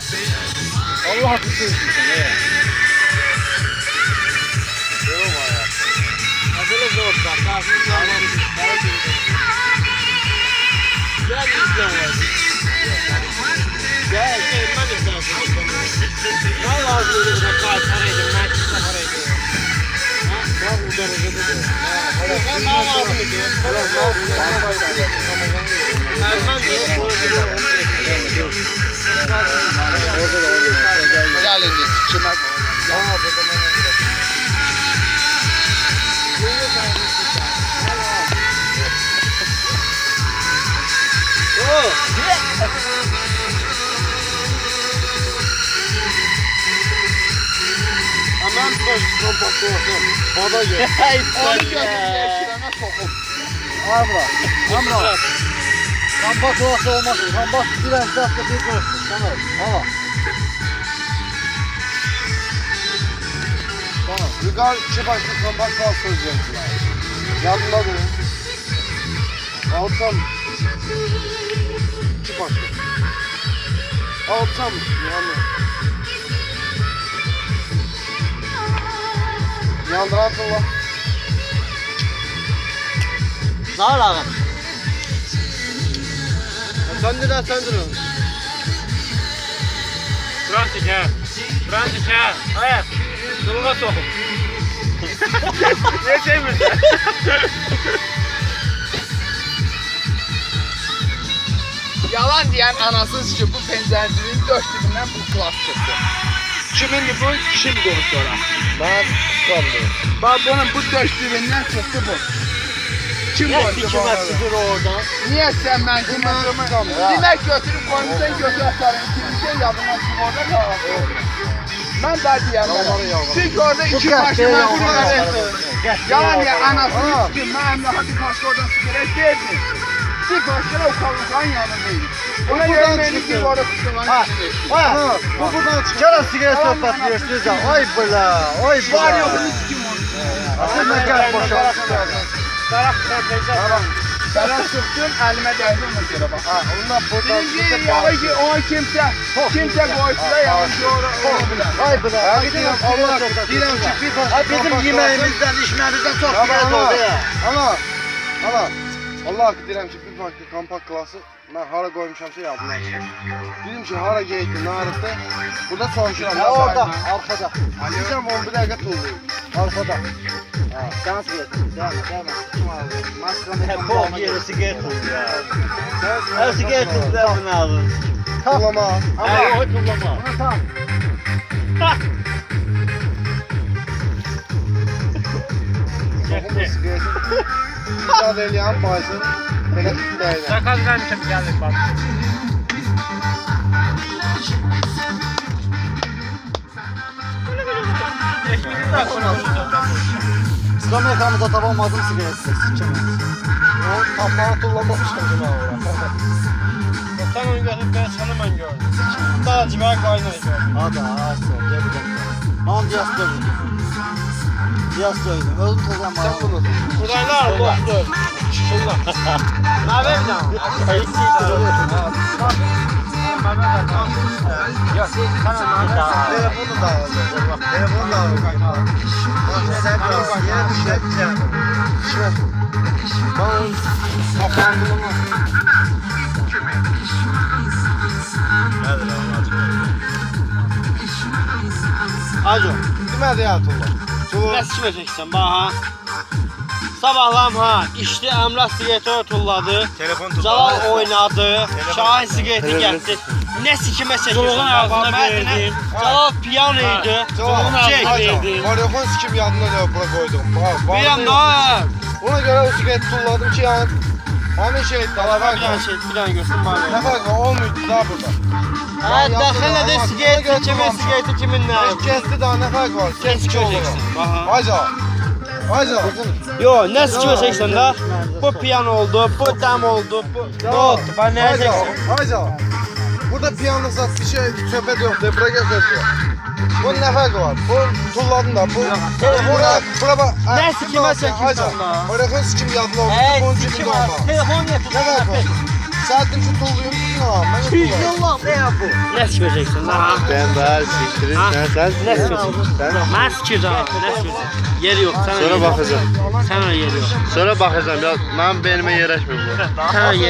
Allah hakkı söylüyorsun sen ya. Yorulma ya. Hazırla zor bak. Kafir yorulmamış. Gel izle var. Gel ben de sana. Ne lazım öyle bir kaç paraydı, maç paraydı. Bak bu derecede de. Ben ne lazım diyor. Erman diyor. Gelin kime? Aman boş kompakta olsun. Baba gel. Onu götürüp sokup. Amra. Kampak olası olmasın. Kampak biraz daha bir koysun. Tamam. Tamam. Tamam. Yukarı çıbaşlı kompak kal söyleyecekler. Yanında durun. Alsam. Çıbaşlı. Alsam. Yandıran tulla. Ne alakam? Sen durun. Frantik ha. Ayak. Duruma sokun. Ne şeymiş? Yalan diyen anasız ki bu pencerenin dört dibinden bu klas çıktı. Kimin bu? Kim doktora? Ben kaldım. Bak bunun bu dört dibinden çıktı bu. Kim Ne koydu sikime bana? sıfır oradan? Niye sen ben kime? Demek götürüp koymuşsan götür atarım. Kimse yadına çık orada kalır. Ben daha diyemem. Çünkü orada iki başıma vuruyor. Yalan ya anasını sikim. Ben hadi başka oradan sikerek değildim. Bir başka o kavuşan yanındayım. Ona göre beni bir orada kuşalan Bu buradan çıkıyor. Gel sigara sohbet diyorsunuz ya. Ay bla. Ay bla. var yok onu sikim onu. Sen gel boşa. Sana sıktım elime değdi ona göre bak. Ondan buradan Birinci yağı ki o kimse koysa yalancı olabilir. Ay bla. Allah Diren ki bir bizim yemeğimizden, içmemizden çok sigara oldu ya. Ana. Allah hakkı deyirəm ki, bir bankda kampak klası mən hara qoymuşamsa yadımdan çıxır. Dedim ki, hara geydi, narıqda. Burada soruşuram. Orada, arkada. Deyirəm 11 dəqiqə tulluyum. Arkada. Sen sigaret. Gelme. Kim aldı? Maskanı bok yeri sigaret oldu ya. Her sigaret oldu ben bunu aldım. Tullama. Ama o tullama. Tamam. Toxum da sigaretin. İcad eləyən bayısın. Belə tutdaydı. Sakal vermişim geldik bak. İslam yakamıza tapamadım sigareti. O tapmağı tullamamışım cümə ora. Sen onu gördün ben sana ben gördüm. Daha civar kaynıyor gördüm. Hadi ağaçlar gel bir dakika. Lan diyas dövdüm. Diyas dövdüm. Özüm tezem Sen bunu. Buraylar dostum. Şunlar. Ne haber mi lan? Yok sana ne haber? Telefonu da aldı. Telefonu da aldı. Sen biraz yere düşeceksin. Ben kapandım. Aco. Demədi ya tulla. Ne sikmeyeceksin bak ha. Sabahlam ha, işli Emrah sigaretini tulladı. Telefon Calal oynadı. Şahin sigareti geldi. Ne sikime çekiyorsun bak Merdin'e. Calal piyanoydu. Varyoxon sikim yadımda da bura qoydum. Bir anda Ona görə o sigareti tulladım ki, yani həmin şey bir tane görsün bana. Nə fərq var, olmuydu da burada. Ha, daxil de sigareti kimin, sigareti kimin ne? Kesti daha nə fərq var? Ne sikeceksin? Ayca. Yo, ne sikeceksin da? Bu piyano oldu, bu dam oldu, bu... Ne oldu? Ben ne edeceksin? Ayca. Burada piyano sat bir şey söhbət yoxdur, bura götürüyor. Bunun nə fərqi var? Bu tulladın da, bu... Bura bax... Ne sikime çekiyorsun da? Varyoxon sikim yadlı oldu, Hey, bunun sikim cibində var. olma. Telefon Nə fərq var? getir. Saattim şu tulluyu tutuyorum. Yollam ne ya bu? Ne sikeceksin lan? Ben daha siktirin. Sen Ne sikeceksin? Ben sikeceğim. Ne sikeceksin? Yeri yok. Sana Sonra bakacağım. Sana yeri yok. Sonra bakacağım ya. Ben benime yaraşmıyor bu. Sana yerine